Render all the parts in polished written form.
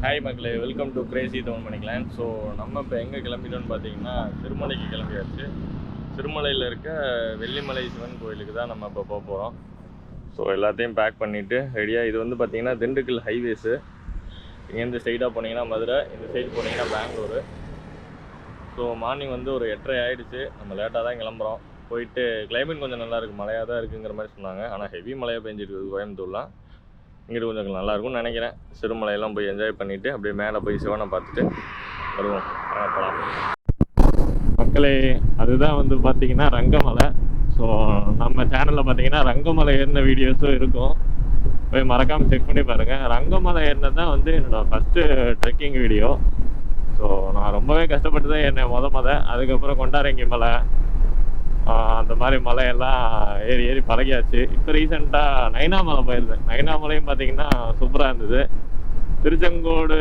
Hi மக்களே, welcome to Crazy down பண்ணிக்கலாம். So நம்ம இப்போ எங்கே கிளம்பிட்டோன்னு பார்த்தீங்கன்னா சிறுமலைக்கு கிளம்பியாச்சு. சிறுமலையில் இருக்க வெள்ளிமலை சிவன் கோயிலுக்கு தான் நம்ம இப்போ போக போகிறோம். ஸோ எல்லாத்தையும் பேக் பண்ணிவிட்டு ரெடியாக. இது வந்து பார்த்திங்கன்னா திண்டுக்கல் ஹைவேஸு. இங்கேருந்து ஸ்ட்ரைட்டாக போனீங்கன்னா மதுரை, இந்த சைடு போனீங்கன்னா பெங்களூரு. ஸோ மார்னிங் வந்து ஒரு 8:30 ஆகிடுச்சு. நம்ம லேட்டாக தான் கிளம்புறோம். போயிட்டு கிளைமேட் கொஞ்சம் நல்லாயிருக்கு, மழையாக தான் இருக்குங்கிற மாதிரி சொன்னாங்க. ஆனால் ஹெவி மழையாக பெஞ்சிட்டு இருக்குது கோயம்புத்தூர்லாம். இங்கிட்டு கொஞ்சம் நல்லாயிருக்கும்னு நினைக்கிறேன். சிறுமலையெல்லாம் போய் என்ஜாய் பண்ணிவிட்டு அப்படியே மேலே போய் சிவனை பார்த்துட்டு வருவோம். போகலாம் மக்களே. அதுதான் வந்து பார்த்திங்கன்னா ரங்கமலை. ஸோ நம்ம சேனலில் பார்த்திங்கன்னா ரங்கமலை ஏறின வீடியோஸும் இருக்கும், போய் மறக்காமல் செக் பண்ணி பாருங்கள். ரங்கமலை ஏறினது தான் வந்து என்னோடய ஃபஸ்ட்டு ட்ரெக்கிங் வீடியோ. ஸோ நான் ரொம்பவே கஷ்டப்பட்டு தான் ஏறினேன் அதுக்கப்புறம் கொண்டாரங்கி மலை, அந்த மாதிரி மலையெல்லாம் ஏறி பழகியாச்சு. இப்போ ரீசெண்டாக நைனாமலை போயிருந்தேன். நைனாமலையும் பார்த்திங்கன்னா சூப்பராக இருந்தது. திருச்செங்கோடு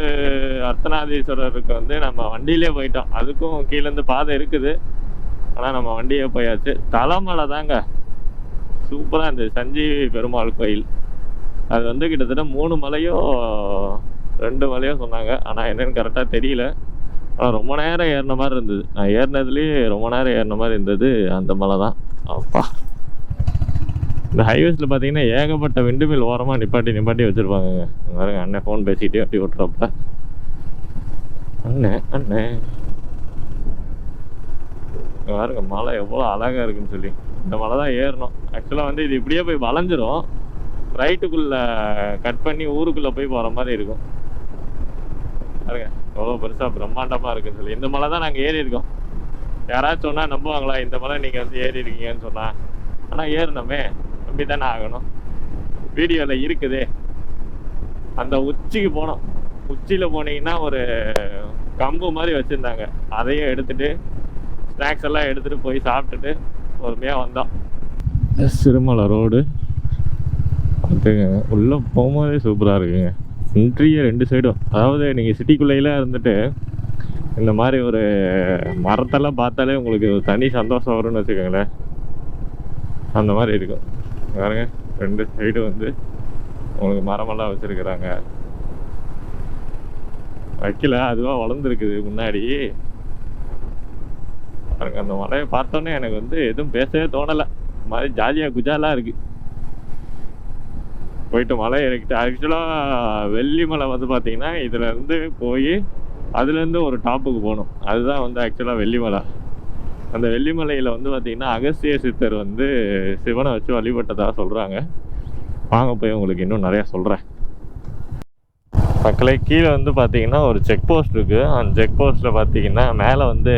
அர்த்தநாதீஸ்வரருக்கு வந்து நம்ம வண்டியிலே போயிட்டோம். அதுக்கும் கீழேருந்து பாதை இருக்குது, ஆனால் நம்ம வண்டியே போயாச்சு. தலைமலை தாங்க சூப்பராக இருந்தது. சஞ்சீவி பெருமாள் கோயில். அது வந்து கிட்டத்தட்ட 3 மலையோ 2 மலையோ சொன்னாங்க, ஆனால் என்னென்னு கரெக்டாக தெரியல. ஆனால் ரொம்ப நேரம் ஏறின மாதிரி இருந்தது. நான் ஏறினதுலேயே ரொம்ப நேரம் ஏறின மாதிரி இருந்தது அந்த மலை தான். அப்பா, இந்த ஹைவேஸில் பார்த்தீங்கன்னா ஏகப்பட்ட விண்டுமில் ஓரமாக நிப்பாட்டி வச்சுருப்பாங்க. பாருங்க, அண்ணன் ஃபோன் பேசிக்கிட்டே அப்படி ஓட்டுறப்ப அண்ணே பாருங்க மலை எவ்வளோ அழகாக இருக்குன்னு சொல்லி. இந்த மலை தான் ஏறணும். ஆக்சுவலாக வந்து இது இப்படியே போய் வளைஞ்சிரும், ரைட்டுக்குள்ளே கட் பண்ணி ஊருக்குள்ளே போய் போகிற மாதிரி இருக்கும். பாருங்க எவ்வளோ பெருசாக பிரம்மாண்டமாக இருக்குன்னு சொல்லி. இந்த மலை தான் நாங்கள் ஏறி இருக்கோம். யாராச்சும் சொன்னால் நம்புவாங்களா இந்த மலை நீங்கள் வந்து ஏறி இருக்கீங்கன்னு சொன்னால்? ஆனால் ஏறினோமே, நம்பி தானே ஆகணும். வீடியோவில் இருக்குதே. அந்த உச்சிக்கு போனோம். உச்சியில் போனீங்கன்னா ஒரு கம்பு மாதிரி வச்சுருந்தாங்க. அதையும் எடுத்துகிட்டு ஸ்நாக்ஸ் எல்லாம் எடுத்துகிட்டு போய் சாப்பிட்டுட்டு பொறுமையாக வந்தோம். சிறுமலை ரோடு பார்த்துங்க, உள்ளே போகும்போதே சூப்பராக இருக்குங்க. இன்ட்ரியே 2 சைடும். அதாவது நீங்கள் சிட்டிக்குள்ளேலாம் இருந்துட்டு இந்த மாதிரி ஒரு மரத்தெல்லாம் பார்த்தாலே உங்களுக்கு ஒரு தனி சந்தோஷம் வரும்னு வச்சுக்கோங்களேன். அந்த மாதிரி இருக்கும். பாருங்க 2 சைடு வந்து உங்களுக்கு மரமெல்லாம் வச்சுருக்குறாங்க. வைக்கல, அதுவாக வளர்ந்துருக்குது முன்னாடி. பாருங்க, அந்த மலையை பார்த்தோன்னே எனக்கு வந்து எதுவும் பேசவே தோணலை. மாதிரி ஜாலியாக குஜாலாக இருக்குது. போயிட்டு மலை இறக்கிட்டு, ஆக்சுவலாக வெள்ளிமலை வந்து பார்த்திங்கன்னா இதுலேருந்து போய் அதுலேருந்து ஒரு டாப்புக்கு போகணும். அதுதான் வந்து ஆக்சுவலாக வெள்ளிமலை. அந்த வெள்ளிமலையில் வந்து பார்த்திங்கன்னா அகஸ்திய சித்தர் வந்து சிவனை வச்சு வழிபட்டதாக சொல்கிறாங்க. வாங்க போய் உங்களுக்கு இன்னும் நிறையா சொல்கிறேன். மக்களை, கீழே வந்து பார்த்திங்கன்னா ஒரு செக் போஸ்ட் இருக்குது. அந்த செக் போஸ்ட்டில் பார்த்திங்கன்னா மேலே வந்து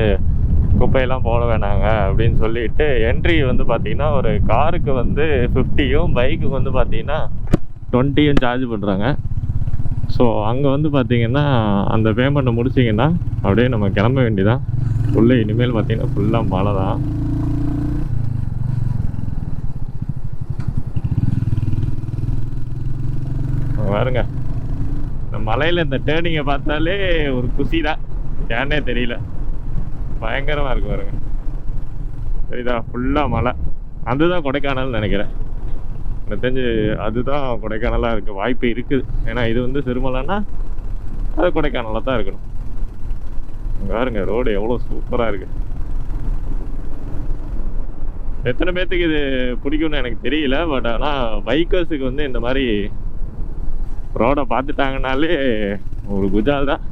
குப்பையெல்லாம் போட வேணாங்க அப்படின்னு சொல்லிட்டு என்ட்ரி வந்து பார்த்திங்கன்னா ஒரு காருக்கு வந்து 50யும் பைக்குக்கு வந்து பார்த்திங்கன்னா 20யும் சார்ஜ் பண்ணுறாங்க. ஸோ அங்கே வந்து பார்த்திங்கன்னா அந்த பேமெண்ட்டை முடிச்சிங்கன்னா அப்படியே நம்ம கிளம்ப வேண்டியதான். உள்ளே இனிமேல் பார்த்திங்கன்னா ஃபுல்லாக மழை தான். பாருங்க, இந்த மலையில் இந்த டேர்னிங்கை பார்த்தாலே ஒரு குஷி தான், ஏன்னே தெரியல. பயங்கரமாக இருக்கு பாருங்க. சரிதா, ஃபுல்லாக மலை. அதுதான் கொடைக்கானல்னு நினைக்கிறேன். எனக்கு தெரிஞ்சு அதுதான் கொடைக்கானலாக இருக்க வாய்ப்பு இருக்குது. ஏன்னா இது வந்து சிறுமலைன்னா அது கொடைக்கானலாக தான் இருக்கணும். பாருங்க ரோடு எவ்வளோ சூப்பராக இருக்குது. எத்தனை பேர்த்துக்கு இது பிடிக்கும்னு எனக்கு தெரியல. பட் ஆனால் பைக்கர்ஸுக்கு வந்து இந்த மாதிரி ரோடை பார்த்துட்டாங்கனாலே ஒரு குஜால் தான்.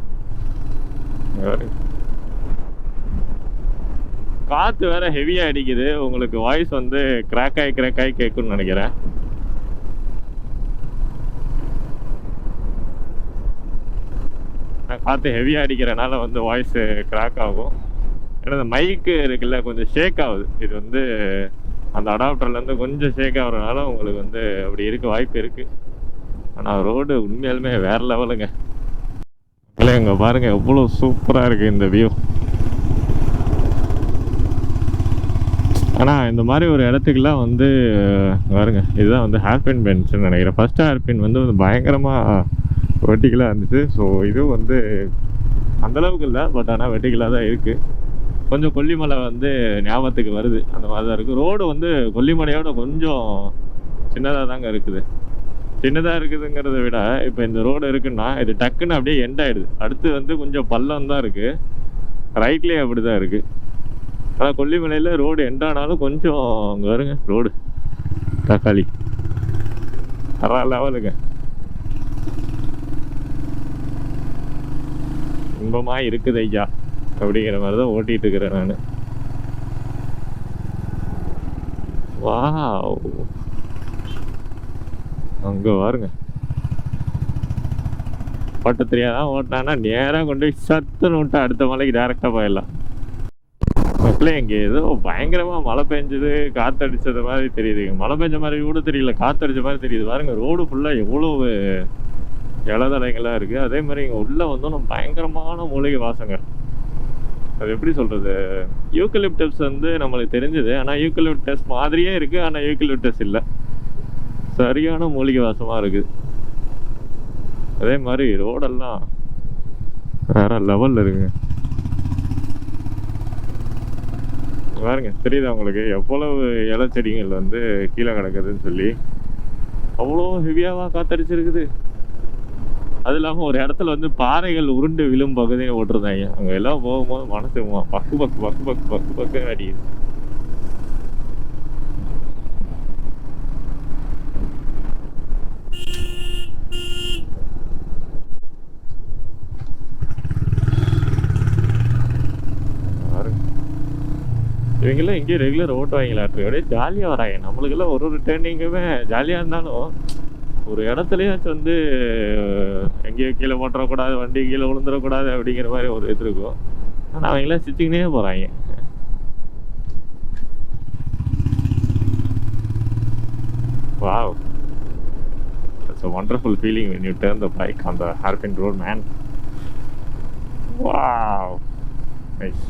காற்று வேற ஹெவியாக அடிக்குது. உங்களுக்கு வாய்ஸ் வந்து கிராக் ஆகி கேட்கும்னு நினைக்கிறேன். காற்று ஹெவியாக அடிக்கிறனால வந்து வாய்ஸ் கிராக் ஆகும். ஏன்னா இந்த மைக்கு இருக்குல்ல, கொஞ்சம் ஷேக் ஆகுது. இது வந்து அந்த அடாப்டர்லேருந்து கொஞ்சம் ஷேக் ஆகுறதுனால உங்களுக்கு வந்து அப்படி இருக்க வாய்ப்பு இருக்குது. ஆனால் ரோடு உண்மையாலுமே வேறு லெவலுங்க. இல்லை இங்கே பாருங்கள் எவ்வளோ சூப்பராக இருக்குது இந்த வியூ. ஆனால் இந்த மாதிரி ஒரு இடத்துக்குலாம் வந்து பாருங்க, இதுதான் வந்து ஹேர்பின் பென்ஸ்ன்னு நினைக்கிறேன். ஃபஸ்ட்டு ஹேர்பின் வந்து பயங்கரமாக வெர்டிகலாக இருந்துச்சு. ஸோ இதுவும் வந்து அந்தளவுக்கு இல்லை, பட் ஆனால் வெர்டிகலாக தான் இருக்குது. கொஞ்சம் கொல்லிமலை வந்து ஞாபகத்துக்கு வருது, அந்த மாதிரி தான் இருக்குது. ரோடு வந்து கொல்லிமலையோட கொஞ்சம் சின்னதாக தாங்க இருக்குது. சின்னதாக இருக்குதுங்கிறத விட இப்போ இந்த ரோடு இருக்குன்னா இது டக்குன்னு அப்படியே எண்ட் ஆகிடுது. அடுத்து வந்து கொஞ்சம் பள்ளம் தான் இருக்குது, ரைட்லேயே அப்படி தான் இருக்குது. ஆனால் கொல்லிமலையில் ரோடு எண்ட் ஆனாலும் கொஞ்சம் அங்கே வருங்க ரோடு தக்காளி அறா லெவலுங்க. இன்பமாக இருக்குது ஐயா அப்படிங்கிற மாதிரி தான் ஓட்டிகிட்டு இருக்கிறேன் நான். வா அங்கே பாருங்க, ஓட்ட தெரியாதான் ஓட்டினான்னா நேராக கொண்டு போய் சத்துன்னு விட்டு அடுத்த மலைக்கு டேரெக்டாக போயிடலாம். மக்களே இங்கே ஏதோ பயங்கரமாக மழை பெஞ்சது, காற்றடிச்சது மாதிரி தெரியுதுங்க. மழை பெஞ்ச மாதிரி கூட தெரியல, காற்றடிச்ச மாதிரி தெரியுது. பாருங்க ரோடு ஃபுல்லாக எவ்வளோ இலதலைகளாக இருக்குது. அதே மாதிரி இங்கே உள்ளே வந்தோம் பயங்கரமான மூலிகை வாசங்க. அது எப்படி சொல்கிறது, யூக்கலிப்டஸ் வந்து நம்மளுக்கு தெரிஞ்சது, ஆனால் யூக்கலிப்டஸ் மாதிரியே இருக்குது, ஆனால் யூக்கலிப்டஸ் இல்லை. சரியான மூலிகை வாசமாக இருக்குது. அதே மாதிரி ரோடெல்லாம் வேற லெவலில் இருக்குங்க. பாருங்க தெரியுதா உங்களுக்கு எவ்வளவு இலை செடிகள் வந்து கீழே கிடக்குதுன்னு சொல்லி. அவ்வளோ ஹெவியாவாக காத்தடிச்சிருக்குது. அது இல்லாமல் ஒரு இடத்துல வந்து பாறைகள் உருண்டு விழும் பகுதியை ஓட்டுருந்தாங்க. அங்கே எல்லாம் போகும்போது மனசு பக்கு பக்கு பக்கு பக்கு பக்கு பக்கு அடிக்குது. இவங்கெல்லாம் எங்கேயும் ரெகுலர் ஓட்டுவாங்களாட்டு, அப்படியே ஜாலியாக வராங்க. நம்மளுக்கெல்லாம் ஒரு ஒரு டேர்னிங்குமே ஜாலியாக இருந்தாலும் ஒரு இடத்துலையாச்சும் வந்து எங்கேயும் கீழே போட்டுறக்கூடாது, வண்டி கீழே விழுந்துடக்கூடாது அப்படிங்கிற மாதிரி ஒரு இது இருக்கும். ஆனால் அவங்களாம் சித்திக்கினே போகிறாங்க. Wow, that's a wonderful feeling when you turn the bike on the hairpin road, man. Wow, nice.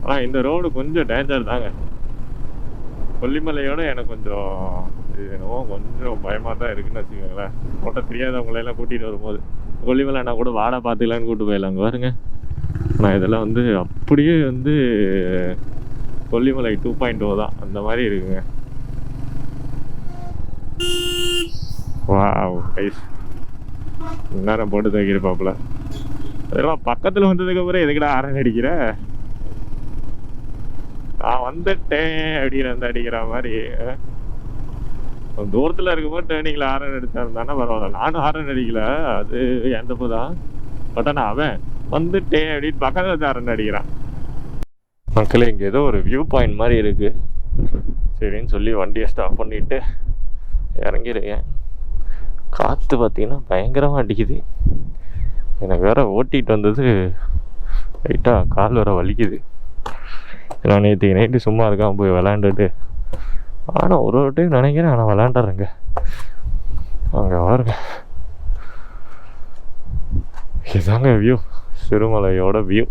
ஆனால் இந்த ரோடு கொஞ்சம் டேஞ்சர் தாங்க. கொல்லிமலையோட எனக்கு கொஞ்சம் இது என்னவோ கொஞ்சம் பயமாக தான் இருக்குன்னு வச்சுக்கோங்களேன். ஓட்ட தெரியாதவங்களெல்லாம் கூட்டிகிட்டு வரும்போது கொல்லிமலைனா கூட வாடா பார்த்துக்கலான்னு கூப்பிட்டு போயிடலாங்க பாருங்க. ஆனால் இதெல்லாம் வந்து அப்படியே வந்து கொல்லிமலை 2.0 தான், அந்த மாதிரி இருக்குங்க. வாவ் கைஸ், நேரம் போட்டு தூக்கிருப்பாப்புல. அதெல்லாம் பக்கத்தில் வந்ததுக்கப்புறம் எதுக்கடா ஆரன் அடிக்கிற, நான் வந்துட்டேன் அப்படின்னு வந்து அடிக்கிற மாதிரி. தூரத்தில் இருக்கும்போது டேர்னிங்கில் ஹாரன் அடித்தாருந்தானே பரவாயில்ல. நானும் ஹாரன் அடிக்கல, அது என் தப்பு தான். பட் ஆனால் அவன் வந்துட்டேன் அப்படின்னு பக்கத்தில் வச்சு ஹாரன் அடிக்கிறான். மக்களே இங்கே ஏதோ ஒரு வியூ பாயிண்ட் மாதிரி இருக்குது, சரின்னு சொல்லி வண்டியை ஸ்டாப் பண்ணிவிட்டு இறங்கிடுங்க. காற்று பார்த்தீங்கன்னா பயங்கரமாக அடிக்குது. எனக்கு வேற ஓட்டிகிட்டு வந்தது லைட்டாக கால் வேற வலிக்குது. நான் நேற்று நைட்டு சும்மா இருக்காமல் போய் விளாண்டுட்டு, ஆனால் ஒரு டைம் நினைக்கிறேன் ஆனால் விளாண்டுறேங்க. அங்கே பாருங்க, இதுதாங்க வியூ, சிறுமலையோட வியூ.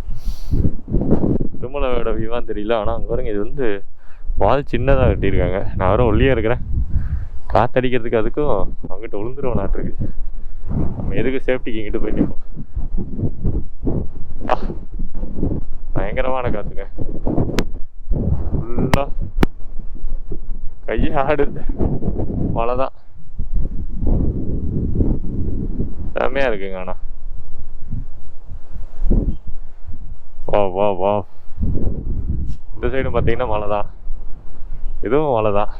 சிறுமலையோட வியூவான்னு தெரியல, ஆனால் அங்கே பாருங்க, இது வந்து வால் சின்னதாக கட்டியிருக்காங்க. நான் வேறு ஒல்லியாக இருக்கிறேன், காற்றடிக்கிறதுக்கு அதுக்கும் அங்கிட்ட விழுந்துருவோம் நாட்டுருக்கு. நம்ம எதுக்கு சேஃப்டிக்கு இங்கிட்டு போய் நிற்போம். பயங்கரமான காற்றுங்க, ஃபுல்லாக கையை ஆடுது. மழை தான் செம்மையாக இருக்குங்க. ஆனால் வா வா வா, இந்த சைடும் பார்த்தீங்கன்னா மழை தான், இதுவும் மழை தான்,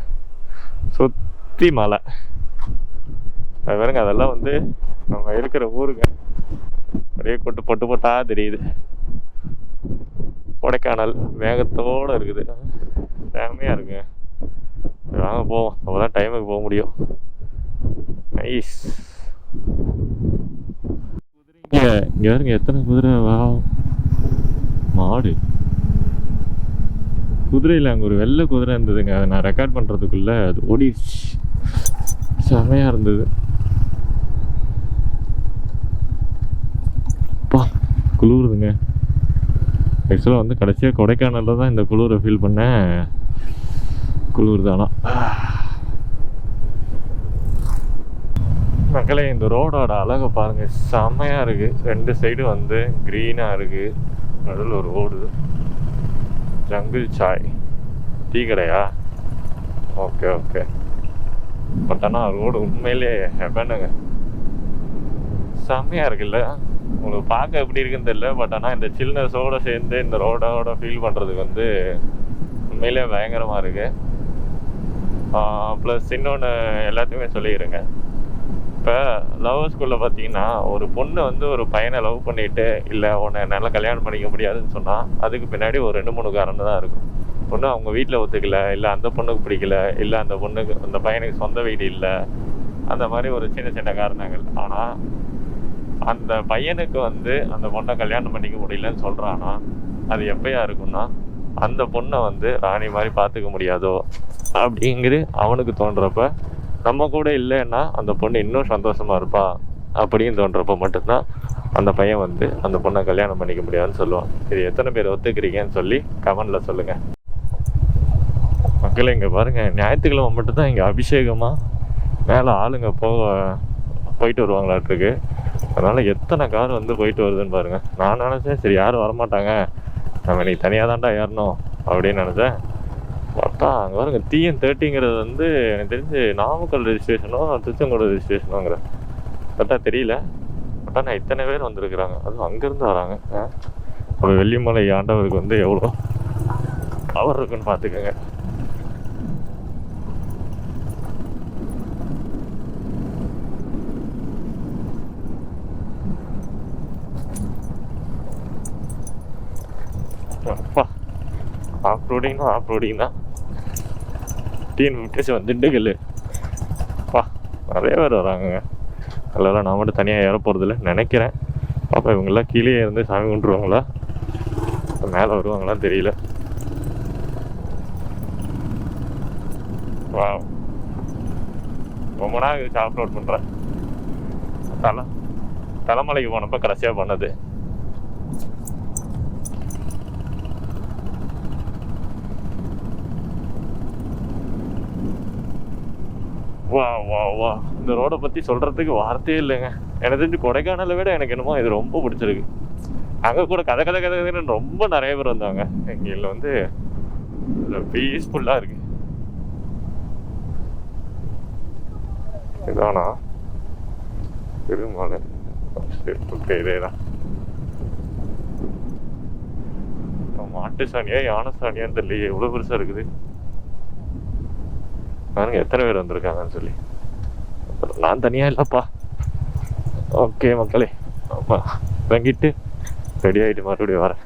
சுற்றி மழை. அது பாருங்க, அதெல்லாம் வந்து நம்ம இருக்கிற ஊருங்க. அப்படியே கொட்டு பொட்டு பொட்டா தெரியுது. கொடைக்கானல் மேகத்தோடு இருக்குது, செம்மையாக இருக்குங்க. வாங்க போவோம், அப்போதான் டைமுக்கு போக முடியும். நைஸ். குதிரைங்க இங்கே பாருங்க, எத்தனை குதிரை. வா, மாடு குதிரையில் அங்கே ஒரு வெள்ளை குதிரை இருந்ததுங்க. அதை நான் ரெக்கார்ட் பண்ணுறதுக்குள்ளே அது ஓடிடுச்சு. செமையாக இருந்தது. அப்பா குளிருதுங்க. ஆக்சுவலாக வந்து கடைசியாக கொடைக்கானலில் தான் இந்த குளிரை ஃபீல் பண்ணேன். குளிர் தானா மக்களே. இந்த ரோடோட அழகை பாருங்கள், செம்மையாக இருக்குது. ரெண்டு சைடும் வந்து க்ரீனாக இருக்குது, நடுவில் ஒரு ரோடு. ஜங்கிள் சாய் டீ கடையா? Okay okay. பட் ஆனால் ரோடு உண்மையிலே ஹெவனுங்க, செம்மையாக இருக்குல்ல. உங்களுக்கு பார்க்க எப்படி இருக்குன்னு தெரியல, பட் ஆனால் இந்த சில்னஸோடு சேர்ந்து இந்த ரோடோட ஃபீல் பண்ணுறதுக்கு வந்து உண்மையிலே பயங்கரமாக இருக்குது. ப்ளஸ் இன்னொன்று எல்லாத்தையுமே சொல்லிடுங்க. இப்போ லவ் ஸ்கூலில் பார்த்தீங்கன்னா ஒரு பொண்ணு வந்து ஒரு பையனை லவ் பண்ணிட்டு இல்லை உன்னை என்னால் கல்யாணம் பண்ணிக்க முடியாதுன்னு சொன்னால் அதுக்கு பின்னாடி ஒரு 2-3 காரணம் தான் இருக்கும். பொண்ணு அவங்க வீட்டில் ஒத்துக்கல, இல்லை அந்த பொண்ணுக்கு பிடிக்கல, இல்லை அந்த பொண்ணுக்கு அந்த பையனுக்கு சொந்த வீடு இல்லை, அந்த மாதிரி ஒரு சின்ன சின்ன காரணங்கள். ஆனால் அந்த பையனுக்கு வந்து அந்த பொண்ணை கல்யாணம் பண்ணிக்க முடியலன்னு சொல்கிறான்னா அது எப்பயா இருக்குன்னா அந்த பொண்ணை வந்து ராணி மாதிரி பார்த்துக்க முடியாதோ அப்படிங்கிறது அவனுக்கு தோன்றப்ப, நம்ம கூட இல்லைன்னா அந்த பொண்ணு இன்னும் சந்தோஷமாக இருப்பா அப்படின்னு தோன்றப்ப மட்டும்தான் அந்த பையன் வந்து அந்த பொண்ணை கல்யாணம் பண்ணிக்க முடியாதுன்னு சொல்லுவான். இது எத்தனை பேர் ஒத்துக்கிறீங்கன்னு சொல்லி கமெண்டில் சொல்லுங்கள். மக்கள் இங்கே பாருங்கள், ஞாயிற்றுக்கிழமை மட்டும்தான் இங்கே அபிஷேகமாக மேலே ஆளுங்க போயிட்டு வருவாங்களாட்டிருக்கு. அதனால் எத்தனை கார் வந்து போயிட்டு வருதுன்னு பாருங்கள். நான் நினச்சேன் சரி யாரும் வரமாட்டாங்க, நம்ம இன்னைக்கு தனியாக தான்டா ஏறணும் அப்படின்னு நினச்சேன். பார்த்தா அங்கே பாருங்க TN30 வந்து எனக்கு தெரிஞ்சு நாமக்கல் ரெஜிஸ்ட்ரேஷனோ திருச்செங்கோடு ரெஜிஸ்ட்ரேஷனோங்கிற கரெக்டாக தெரியல. பட் ஆனால் இத்தனை பேர் வந்திருக்கிறாங்க, அதுவும் அங்கேருந்து வராங்க. அப்போ வெள்ளிமலை ஆண்டவருக்கு வந்து எவ்வளோ பவர் இருக்குன்னு பார்த்துக்கோங்க. அப்பா ஆஃப் ரோடிங் தான். TN50 திண்டுக்கல். அப்பா நிறைய பேர் வராங்கங்க. அதெல்லாம் நான் மட்டும் தனியாக ஏற போகிறதில்ல நினைக்கிறேன். பாப்பா இவங்கெல்லாம் கீழே இருந்து சாமி கும்பிட்ருவாங்களா, மேலே வருவாங்களான்னு தெரியல. வா ரொம்ப நாள் கழிச்சு ஆஃப் ரோட் பண்ணுறேன். தலைமலைக்கு போனப்போ கடைசியாக பண்ணது. வா இந்த ரோடை பற்றி சொல்கிறதுக்கு வார்த்தையே இல்லைங்க. எனக்கு தெரிஞ்சு கொடைக்கானலை விட எனக்கு என்னமோ இது ரொம்ப பிடிச்சிருக்கு. அங்கே கூட கதை ரொம்ப நிறைய பேர் வந்தாங்க. இங்கே வந்து பீஸ்ஃபுல்லாக இருக்கு. இதானா பெருமாள்? ஓகே இதேதான். மாட்டு சாணியா யானை சாணியான்னு தெரியல, எவ்வளோ பெருசாக இருக்குது பாருங்க. எத்தனை பேர் வந்திருக்காங்கன்னு சொல்லி. நான் தனியாக இல்லைப்பா. ஓகே மக்களே, ஆமாம் தங்கிட்டு ரெடி ஆகிட்டு மறுபடியும் வரேன்.